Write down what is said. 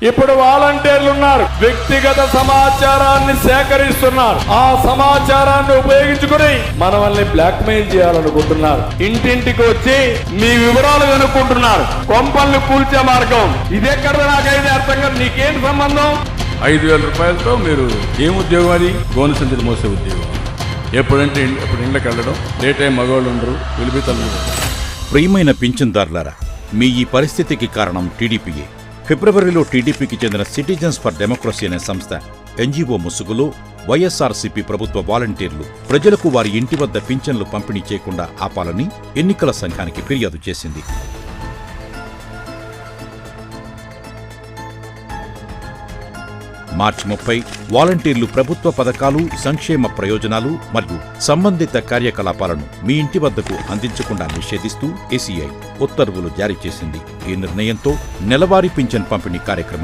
ఇప్పుడు వాలంటీర్లు ఉన్నారు, వ్యక్తిగత సమాచారాన్ని సేకరిస్తున్నారు. ఆ సమాచారాన్ని ఉపయోగించుకుని మనల్ని బ్లాక్ మెయిల్ చేయాలనుకుంటున్నారు. ఇంటింటికి వచ్చి మీ వివరాలు కనుక్కుంటున్నారు. కొంపల్ని కూల్చే మార్గం ఇదెక్కడ? నాకైతే అర్థం కాదు. నీకేం సంబంధం? 5,000 రూపాయలతో మీరు ఏం ఉద్యోగం? అది గోను సంచులు మోసే ఉద్యోగం. ఎప్పుడంటే అప్పుడు ఇండ్లకు వెళ్ళడం, డే టైం మగవాళ్ళు ఉండరు, వెలిపితలు. ప్రియమైన పింఛన్దారులారా, మీ ఈ పరిస్థితికి కారణం టీడీపీయే. ఫిబ్రవరిలో టీడీపీకి చెందిన సిటిజన్స్ ఫర్ డెమోక్రసీ అనే సంస్థ ఎన్జీఓ ముసుగులో వైఎస్ఆర్సీపీ ప్రభుత్వ వాలంటీర్లు ప్రజలకు వారి ఇంటి వద్ద పింఛన్లు పంపిణీ చేయకుండా ఆపాలని ఎన్నికల సంఘానికి ఫిర్యాదు చేసింది. మార్చి 30 వాలంటీర్లు ప్రభుత్వ పథకాలు, సంక్షేమ ప్రయోజనాలు మరియు సంబంధిత కార్యకలాపాలను మీ ఇంటి వద్దకు అందించకుండా నిషేధిస్తూ ఏసీఐ ఉత్తర్వులు జారీ చేసింది. ఈ నిర్ణయంతో నెలవారీ పింఛన్ పంపిణీ కార్యక్రమం